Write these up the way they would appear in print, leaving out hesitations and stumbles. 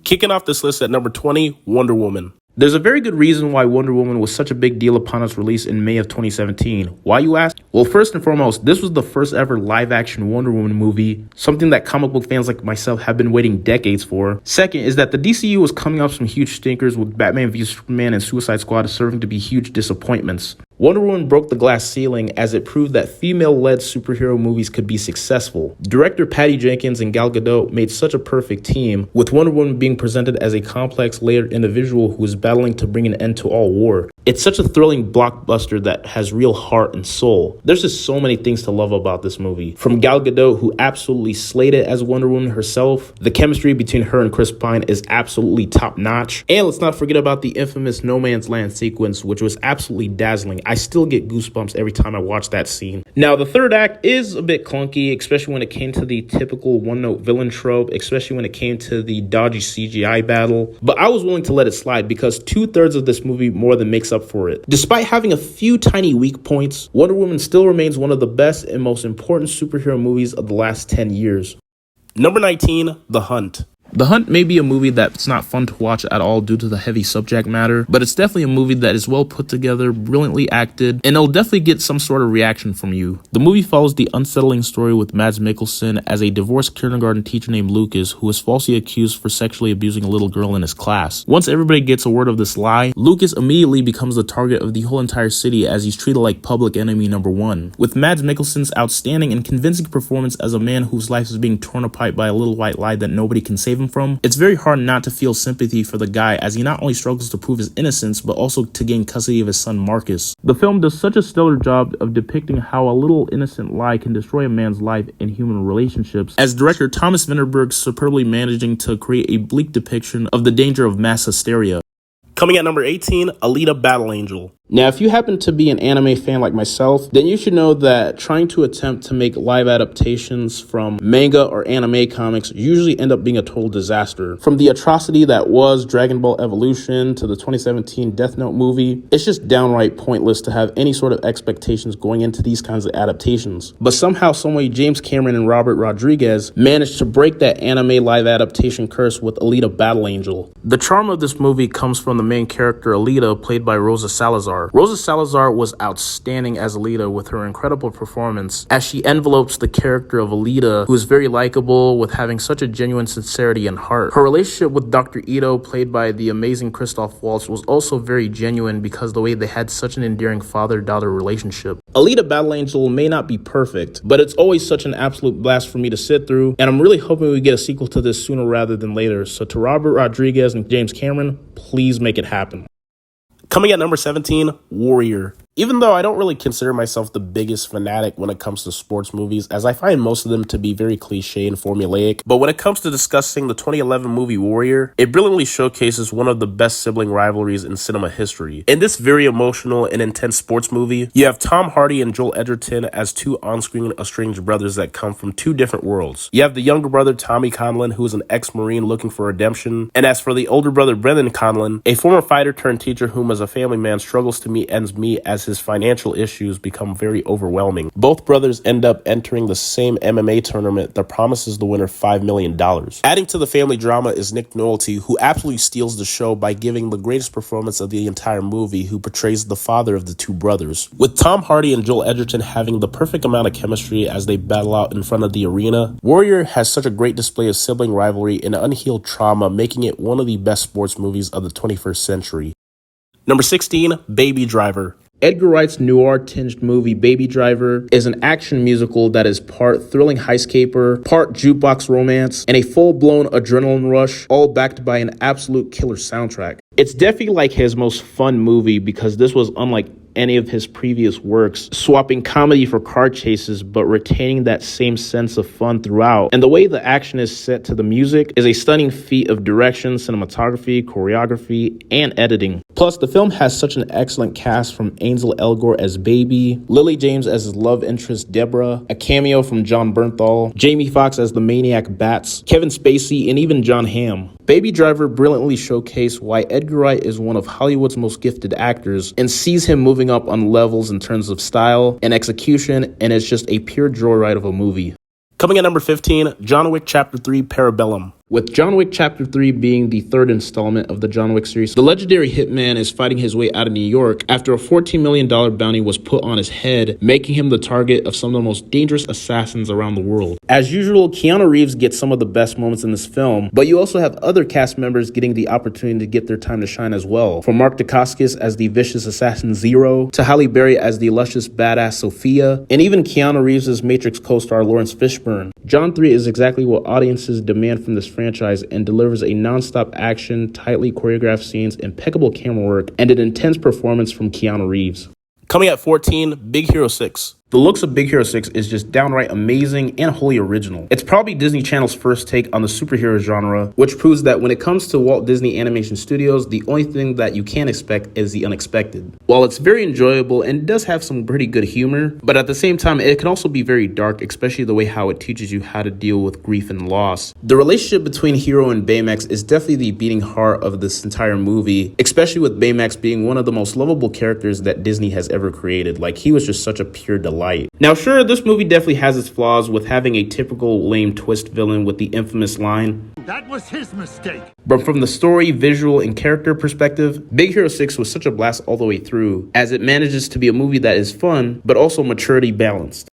Kicking off this list at number 20, Wonder Woman. There's a very good reason why Wonder Woman was such a big deal upon its release in May of 2017. Why, you ask? Well, first and foremost, this was the first ever live-action Wonder Woman movie, something that comic book fans like myself have been waiting decades for. Second is that the DCU was coming off some huge stinkers, with Batman v Superman and Suicide Squad serving to be huge disappointments. Wonder Woman broke the glass ceiling as it proved that female-led superhero movies could be successful. Director Patty Jenkins and Gal Gadot made such a perfect team, with Wonder Woman being presented as a complex, layered individual who is battling to bring an end to all war. It's such a thrilling blockbuster that has real heart and soul. There's just so many things to love about this movie. From Gal Gadot, who absolutely slayed it as Wonder Woman herself, the chemistry between her and Chris Pine is absolutely top-notch. And let's not forget about the infamous No Man's Land sequence, which was absolutely dazzling. I still get goosebumps every time I watch that scene. Now, the third act is a bit clunky, especially when it came to the typical one-note villain trope, especially when it came to the dodgy CGI battle. But I was willing to let it slide because 2/3 of this movie more than makes up for it. Despite having a few tiny weak points, Wonder Woman still remains one of the best and most important superhero movies of the last 10 years. Number 19, The Hunt. The Hunt may be a movie that's not fun to watch at all due to the heavy subject matter, but it's definitely a movie that is well put together, brilliantly acted, and it'll definitely get some sort of reaction from you. The movie follows the unsettling story with Mads Mikkelsen as a divorced kindergarten teacher named Lucas, who is falsely accused for sexually abusing a little girl in his class. Once everybody gets a word of this lie, Lucas immediately becomes the target of the whole entire city as he's treated like public enemy number one. With Mads Mikkelsen's outstanding and convincing performance as a man whose life is being torn apart by a little white lie that nobody can save him from, it's very hard not to feel sympathy for the guy as he not only struggles to prove his innocence but also to gain custody of his son Marcus. The film does such a stellar job of depicting how a little innocent lie can destroy a man's life and human relationships, as director Thomas Vinterberg superbly managing to create a bleak depiction of the danger of mass hysteria. Coming at number 18, Alita Battle Angel. Now, if you happen to be an anime fan like myself, then you should know that trying to attempt to make live adaptations from manga or anime comics usually end up being a total disaster. From the atrocity that was Dragon Ball Evolution to the 2017 Death Note movie, it's just downright pointless to have any sort of expectations going into these kinds of adaptations. But somehow, someway, James Cameron and Robert Rodriguez managed to break that anime live adaptation curse with Alita Battle Angel. The charm of this movie comes from the main character Alita, played by Rosa Salazar. Rosa Salazar was outstanding as Alita with her incredible performance as she envelopes the character of Alita, who is very likable with having such a genuine sincerity and heart. Her relationship with Dr. Ito, played by the amazing Christoph Waltz, was also very genuine because the way they had such an endearing father-daughter relationship. Alita Battle Angel may not be perfect, but it's always such an absolute blast for me to sit through, and I'm really hoping we get a sequel to this sooner rather than later. So to Robert Rodriguez and James Cameron, please make it happen. Coming at number 17, Warrior. Even though I don't really consider myself the biggest fanatic when it comes to sports movies, as I find most of them to be very cliche and formulaic, but when it comes to discussing the 2011 movie Warrior, it brilliantly showcases one of the best sibling rivalries in cinema history. In this very emotional and intense sports movie, you have Tom Hardy and Joel Edgerton as two on-screen estranged brothers that come from two different worlds. You have the younger brother Tommy Conlon, who is an ex-Marine looking for redemption, and as for the older brother Brendan Conlon, a former fighter turned teacher whom as a family man struggles to meet ends meet as his financial issues become very overwhelming. Both brothers end up entering the same MMA tournament that promises the winner $5 million. Adding to the family drama is Nick Nolte, who absolutely steals the show by giving the greatest performance of the entire movie, who portrays the father of the two brothers. With Tom Hardy and Joel Edgerton having the perfect amount of chemistry as they battle out in front of the arena, Warrior has such a great display of sibling rivalry and unhealed trauma, making it one of the best sports movies of the 21st century. Number 16, Baby Driver. Edgar Wright's noir-tinged movie Baby Driver is an action musical that is part thrilling heist caper, part jukebox romance, and a full-blown adrenaline rush, all backed by an absolute killer soundtrack. It's definitely like his most fun movie because this was unlike any of his previous works, swapping comedy for car chases but retaining that same sense of fun throughout. And the way the action is set to the music is a stunning feat of direction, cinematography, choreography, and editing. Plus, the film has such an excellent cast, from Ansel Elgort as Baby, Lily James as his love interest Deborah, a cameo from Jon Bernthal, Jamie Foxx as the maniac Bats, Kevin Spacey, and even Jon Hamm. Baby Driver brilliantly showcased why Edgar Wright is one of Hollywood's most gifted actors and sees him moving up on levels in terms of style and execution, and it's just a pure joyride of a movie. Coming at number 15, John Wick Chapter 3 Parabellum. With John Wick Chapter 3 being the third installment of the John Wick series, the legendary hitman is fighting his way out of New York after a $14 million bounty was put on his head, making him the target of some of the most dangerous assassins around the world. As usual, Keanu Reeves gets some of the best moments in this film, but you also have other cast members getting the opportunity to get their time to shine as well. From Mark Dacascos as the vicious assassin Zero, to Halle Berry as the luscious badass Sophia, and even Keanu Reeves' Matrix co-star Lawrence Fishburne. John 3 is exactly what audiences demand from this franchise and delivers a non-stop action, tightly choreographed scenes, impeccable camera work, and an intense performance from Keanu Reeves. Coming at 14, Big Hero 6. The looks of Big Hero 6 is just downright amazing and wholly original. It's probably Disney Channel's first take on the superhero genre, which proves that when it comes to Walt Disney Animation Studios, the only thing that you can expect is the unexpected. While it's very enjoyable and does have some pretty good humor, but at the same time, it can also be very dark, especially the way how it teaches you how to deal with grief and loss. The relationship between Hero and Baymax is definitely the beating heart of this entire movie, especially with Baymax being one of the most lovable characters that Disney has ever created. Like, he was just such a pure delight. Now, sure, this movie definitely has its flaws with having a typical lame twist villain with the infamous line, "That was his mistake." But from the story, visual, and character perspective, Big Hero 6 was such a blast all the way through, as it manages to be a movie that is fun, but also maturity balanced.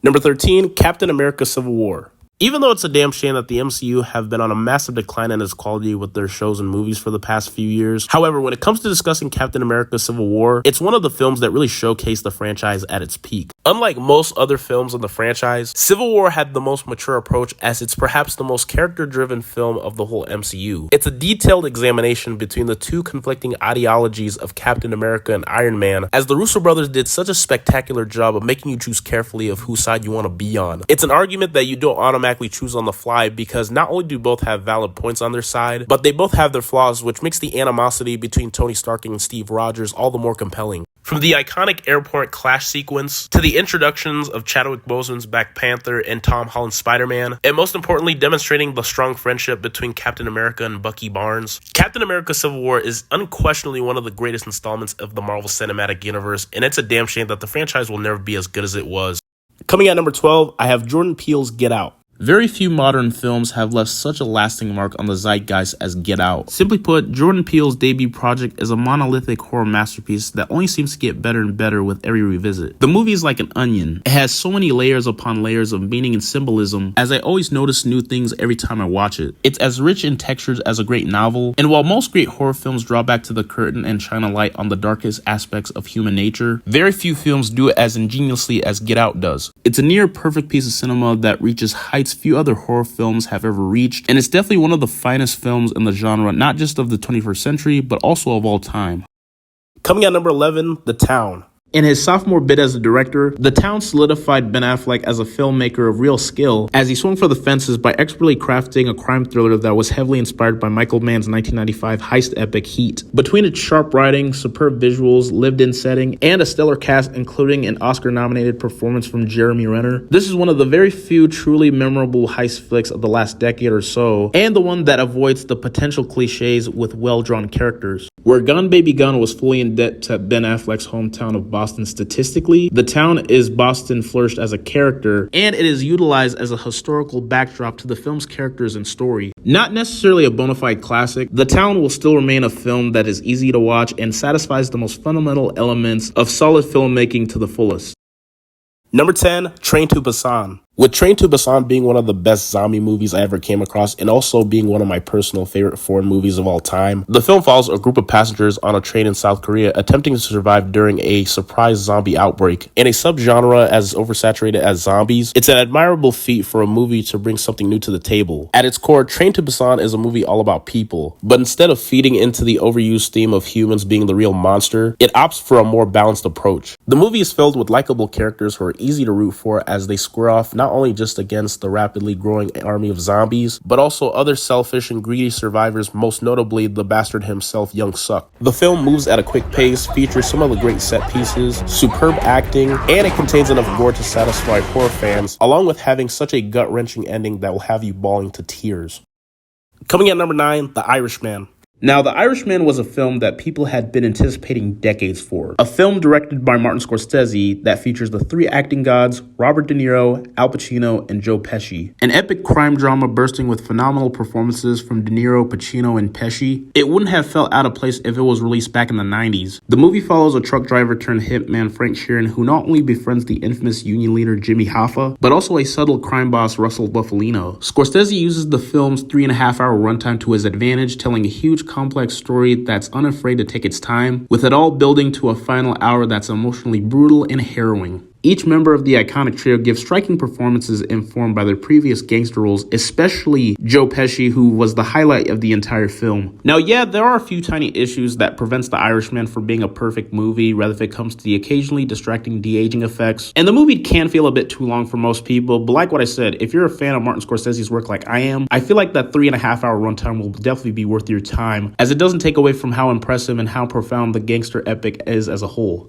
Number 13, Captain America Civil War. Even though it's a damn shame that the MCU have been on a massive decline in its quality with their shows and movies for the past few years, however, when it comes to discussing Captain America Civil War, it's one of the films that really showcased the franchise at its peak. Unlike most other films in the franchise, Civil War had the most mature approach, as it's perhaps the most character-driven film of the whole MCU. It's a detailed examination between the two conflicting ideologies of Captain America and Iron Man, as the Russo brothers did such a spectacular job of making you choose carefully of whose side you want to be on. It's an argument that you don't automatically choose on the fly, because not only do both have valid points on their side, but they both have their flaws, which makes the animosity between Tony Stark and Steve Rogers all the more compelling. From the iconic airport clash sequence, to the introductions of Chadwick Boseman's Black Panther and Tom Holland's Spider-Man, and most importantly demonstrating the strong friendship between Captain America and Bucky Barnes, Captain America Civil War is unquestionably one of the greatest installments of the Marvel Cinematic Universe, and it's a damn shame that the franchise will never be as good as it was. Coming at number 12, I have Jordan Peele's Get Out. Very few modern films have left such a lasting mark on the zeitgeist as Get Out. Simply put, Jordan Peele's debut project is a monolithic horror masterpiece that only seems to get better and better with every revisit. The movie is like an onion. It has so many layers upon layers of meaning and symbolism, as I always notice new things every time I watch it. It's as rich in textures as a great novel, and while most great horror films draw back to the curtain and shine a light on the darkest aspects of human nature, very few films do it as ingeniously as Get Out does. It's a near perfect piece of cinema that reaches heights few other horror films have ever reached, and it's definitely one of the finest films in the genre, not just of the 21st century, but also of all time. Coming at number 11, The Town. In his sophomore bid as a director, The Town solidified Ben Affleck as a filmmaker of real skill, as he swung for the fences by expertly crafting a crime thriller that was heavily inspired by Michael Mann's 1995 heist epic Heat. Between its sharp writing, superb visuals, lived-in setting, and a stellar cast including an Oscar-nominated performance from Jeremy Renner, this is one of the very few truly memorable heist flicks of the last decade or so, and the one that avoids the potential cliches with well-drawn characters. Where Gun Baby Gun was fully in debt to Ben Affleck's hometown of Boston statistically, The Town is Boston flourished as a character, and it is utilized as a historical backdrop to the film's characters and story. Not necessarily a bona fide classic, The Town will still remain a film that is easy to watch and satisfies the most fundamental elements of solid filmmaking to the fullest. Number 10, Train to Busan. With Train to Busan being one of the best zombie movies I ever came across, and also being one of my personal favorite foreign movies of all time, the film follows a group of passengers on a train in South Korea attempting to survive during a surprise zombie outbreak. In a subgenre as oversaturated as zombies, it's an admirable feat for a movie to bring something new to the table. At its core, Train to Busan is a movie all about people, but instead of feeding into the overused theme of humans being the real monster, it opts for a more balanced approach. The movie is filled with likable characters who are easy to root for as they square off not only just against the rapidly growing army of zombies, but also other selfish and greedy survivors, most notably the bastard himself, Young Suk. The film moves at a quick pace, features some of the great set pieces, superb acting, and it contains enough gore to satisfy horror fans, along with having such a gut-wrenching ending that will have you bawling to tears. Coming at number 9, The Irishman. Now, The Irishman was a film that people had been anticipating decades for. A film directed by Martin Scorsese that features the three acting gods, Robert De Niro, Al Pacino, and Joe Pesci. An epic crime drama bursting with phenomenal performances from De Niro, Pacino, and Pesci. It wouldn't have felt out of place if it was released back in the 90s. The movie follows a truck driver turned hitman, Frank Sheeran, who not only befriends the infamous union leader Jimmy Hoffa, but also a subtle crime boss, Russell Buffalino. Scorsese uses the film's 3.5-hour runtime to his advantage, telling a huge complex story that's unafraid to take its time, with it all building to a final hour that's emotionally brutal and harrowing. Each member of the iconic trio gives striking performances informed by their previous gangster roles, especially Joe Pesci, who was the highlight of the entire film. Now, yeah, there are a few tiny issues that prevents The Irishman from being a perfect movie, rather if it comes to the occasionally distracting de-aging effects. And the movie can feel a bit too long for most people, but like what I said, if you're a fan of Martin Scorsese's work like I am, I feel like that 3.5-hour runtime will definitely be worth your time, as it doesn't take away from how impressive and how profound the gangster epic is as a whole.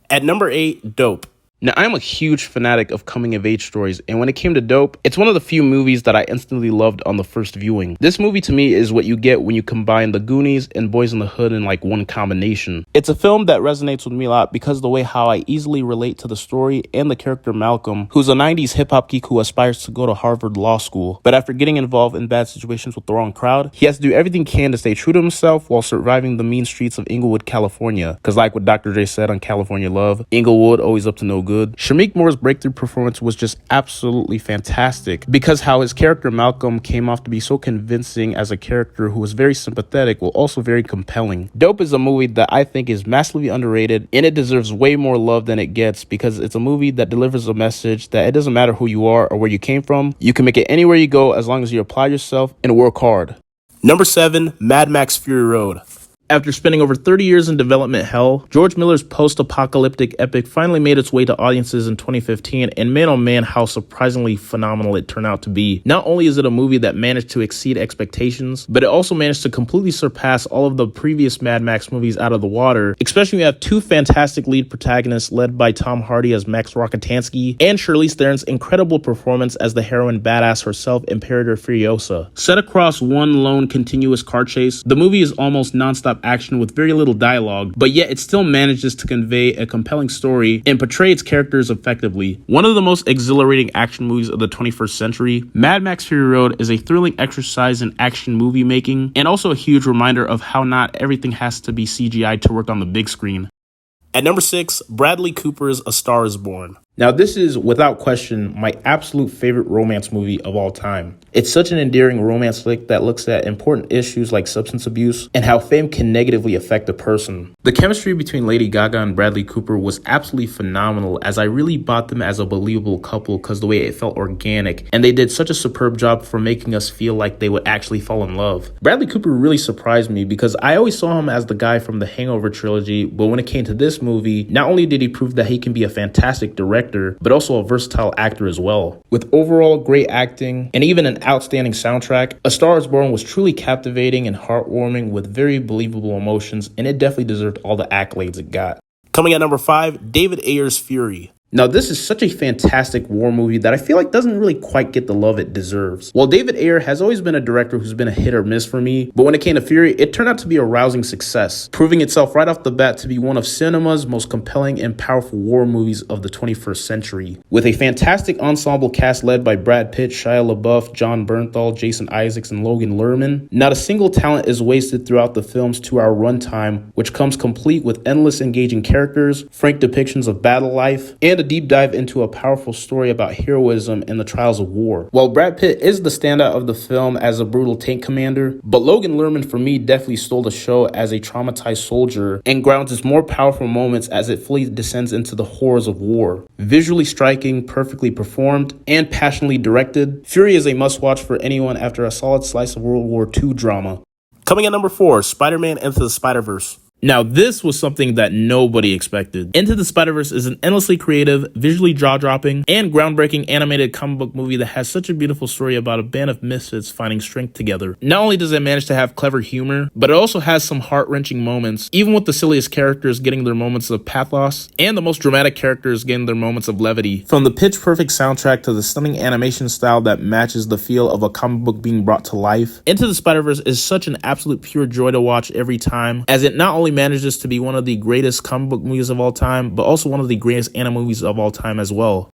At number 8, Dope. Now, I'm a huge fanatic of coming-of-age stories, and when it came to Dope, it's one of the few movies that I instantly loved on the first viewing. This movie, to me, is what you get when you combine The Goonies and Boys in the Hood in, like, one combination. It's a film that resonates with me a lot because of the way how I easily relate to the story and the character Malcolm, who's a 90s hip-hop geek who aspires to go to Harvard Law School. But after getting involved in bad situations with the wrong crowd, he has to do everything he can to stay true to himself while surviving the mean streets of Inglewood, California. Because like what Dr. J said on California Love, Inglewood always up to no good. Shameik Moore's breakthrough performance was just absolutely fantastic because how his character Malcolm came off to be so convincing as a character who was very sympathetic while also very compelling. Dope is a movie that I think is massively underrated, and it deserves way more love than it gets because it's a movie that delivers a message that it doesn't matter who you are or where you came from, you can make it anywhere you go as long as you apply yourself and work hard. Number 7, Mad Max Fury Road. After spending over 30 years in development hell, George Miller's post-apocalyptic epic finally made its way to audiences in 2015, and man oh man how surprisingly phenomenal it turned out to be. Not only is it a movie that managed to exceed expectations, but it also managed to completely surpass all of the previous Mad Max movies out of the water, especially when you have two fantastic lead protagonists led by Tom Hardy as Max Rokitansky and Charlize Theron's incredible performance as the heroine badass herself, Imperator Furiosa. Set across one lone continuous car chase, the movie is almost non-stop action with very little dialogue, but yet it still manages to convey a compelling story and portray its characters effectively. One of the most exhilarating action movies of the 21st century, Mad Max Fury Road is a thrilling exercise in action movie making and also a huge reminder of how not everything has to be CGI to work on the big screen. At number 6, Bradley Cooper's A Star is Born. Now, this is, without question, my absolute favorite romance movie of all time. It's such an endearing romance flick that looks at important issues like substance abuse and how fame can negatively affect a person. The chemistry between Lady Gaga and Bradley Cooper was absolutely phenomenal, as I really bought them as a believable couple because the way it felt organic, and they did such a superb job for making us feel like they would actually fall in love. Bradley Cooper really surprised me because I always saw him as the guy from the Hangover trilogy, but when it came to this movie, not only did he prove that he can be a fantastic director, but also a versatile actor as well. With overall great acting and even an outstanding soundtrack, A Star is Born was truly captivating and heartwarming with very believable emotions, and it definitely deserved all the accolades it got. Coming at number 5, David Ayer's Fury. Now, this is such a fantastic war movie that I feel like doesn't really quite get the love it deserves. While David Ayer has always been a director who's been a hit or miss for me, but when it came to Fury, it turned out to be a rousing success, proving itself right off the bat to be one of cinema's most compelling and powerful war movies of the 21st century. With a fantastic ensemble cast led by Brad Pitt, Shia LaBeouf, Jon Bernthal, Jason Isaacs, and Logan Lerman, not a single talent is wasted throughout the film's 2-hour runtime, which comes complete with endless engaging characters, frank depictions of battle life, and a deep dive into a powerful story about heroism and the trials of war. While Brad Pitt is the standout of the film as a brutal tank commander, but Logan Lerman for me definitely stole the show as a traumatized soldier and grounds its more powerful moments as it fully descends into the horrors of war. Visually striking, perfectly performed, and passionately directed, Fury is a must-watch for anyone after a solid slice of World War II drama. Coming at number 4, Spider-Man Into the Spiderverse. Now, this was something that nobody expected. Into the Spiderverse is an endlessly creative, visually jaw-dropping, and groundbreaking animated comic book movie that has such a beautiful story about a band of misfits finding strength together. Not only does it manage to have clever humor, but it also has some heart-wrenching moments, even with the silliest characters getting their moments of pathos, and the most dramatic characters getting their moments of levity. From the pitch-perfect soundtrack to the stunning animation style that matches the feel of a comic book being brought to life, Into the Spider-Verse is such an absolute pure joy to watch every time, as it not only manages to be one of the greatest comic book movies of all time, but also one of the greatest anime movies of all time as well.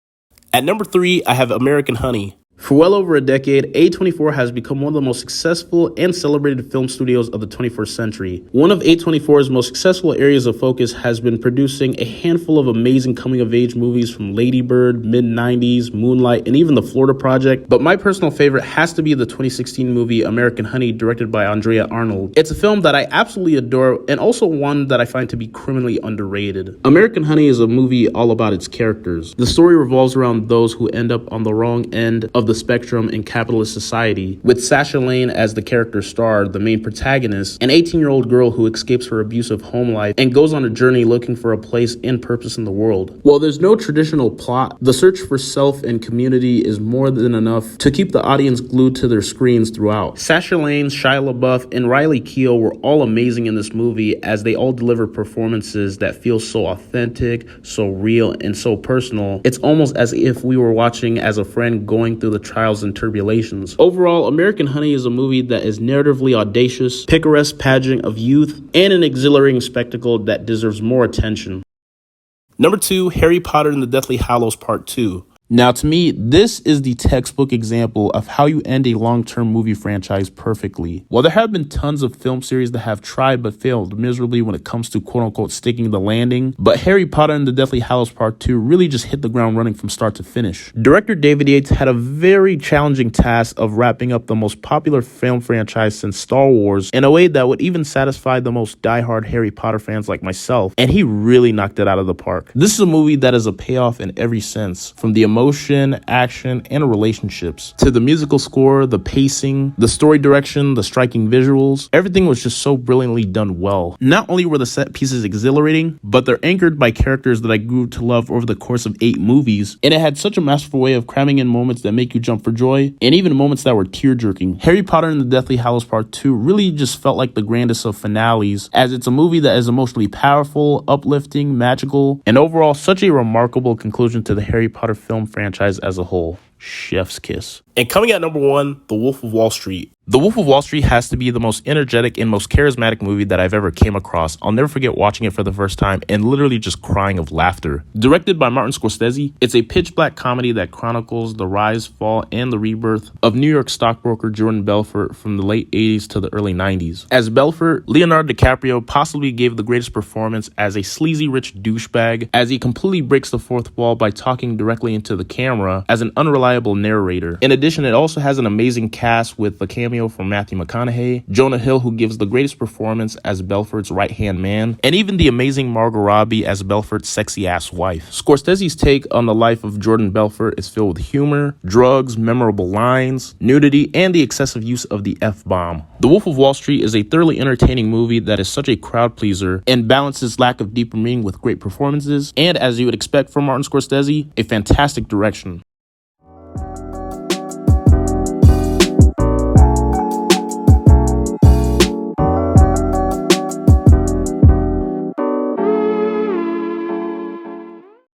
At number 3, I have American Honey. For well over a decade, A24 has become one of the most successful and celebrated film studios of the 21st century. One of A24's most successful areas of focus has been producing a handful of amazing coming-of-age movies from Lady Bird, mid-90s, Moonlight, and even The Florida Project. But my personal favorite has to be the 2016 movie American Honey, directed by Andrea Arnold. It's a film that I absolutely adore, and also one that I find to be criminally underrated. American Honey is a movie all about its characters. The story revolves around those who end up on the wrong end of the spectrum in capitalist society, with Sasha Lane as the character star, the main protagonist, an 18-year-old girl who escapes her abusive home life and goes on a journey looking for a place and purpose in the world. While there's no traditional plot, the search for self and community is more than enough to keep the audience glued to their screens throughout. Sasha Lane, Shia LaBeouf, and Riley Keough were all amazing in this movie, as they all deliver performances that feel so authentic, so real, and so personal. It's almost as if we were watching as a friend going through the trials and tribulations. Overall, American Honey is a movie that is narratively audacious, picaresque pageant of youth, and an exhilarating spectacle that deserves more attention. Number 2, Harry Potter and the Deathly Hallows Part 2. Now, to me, this is the textbook example of how you end a long-term movie franchise perfectly. While there have been tons of film series that have tried but failed miserably when it comes to quote-unquote sticking the landing, but Harry Potter and the Deathly Hallows Part 2 really just hit the ground running from start to finish. Director David Yates had a very challenging task of wrapping up the most popular film franchise since Star Wars in a way that would even satisfy the most diehard Harry Potter fans like myself, and he really knocked it out of the park. This is a movie that is a payoff in every sense, from the emotion, action, and relationships to the musical score, the pacing, the story direction, the striking visuals. Everything was just so brilliantly done well. Not only were the set pieces exhilarating, but they're anchored by characters that I grew to love over the course of 8 movies, and it had such a masterful way of cramming in moments that make you jump for joy, and even moments that were tear-jerking. Harry Potter and the Deathly Hallows Part 2 really just felt like the grandest of finales, as it's a movie that is emotionally powerful, uplifting, magical, and overall such a remarkable conclusion to the Harry Potter film franchise as a whole. Chef's kiss. And coming at number 1, The Wolf of Wall Street. The Wolf of Wall Street has to be the most energetic and most charismatic movie that I've ever came across. I'll never forget watching it for the first time and literally just crying of laughter. Directed by Martin Scorsese, it's a pitch-black comedy that chronicles the rise, fall, and the rebirth of New York stockbroker Jordan Belfort from the late 80s to the early 90s. As Belfort, Leonardo DiCaprio possibly gave the greatest performance as a sleazy rich douchebag, as he completely breaks the fourth wall by talking directly into the camera as an unreliable narrator. In addition, it also has an amazing cast with the cameo from Matthew McConaughey, Jonah Hill, who gives the greatest performance as Belfort's right-hand man, and even the amazing Margot Robbie as Belfort's sexy-ass wife. Scorsese's take on the life of Jordan Belfort is filled with humor, drugs, memorable lines, nudity, and the excessive use of the F-bomb. The Wolf of Wall Street is a thoroughly entertaining movie that is such a crowd pleaser and balances lack of deeper meaning with great performances, and as you would expect from Martin Scorsese, a fantastic direction.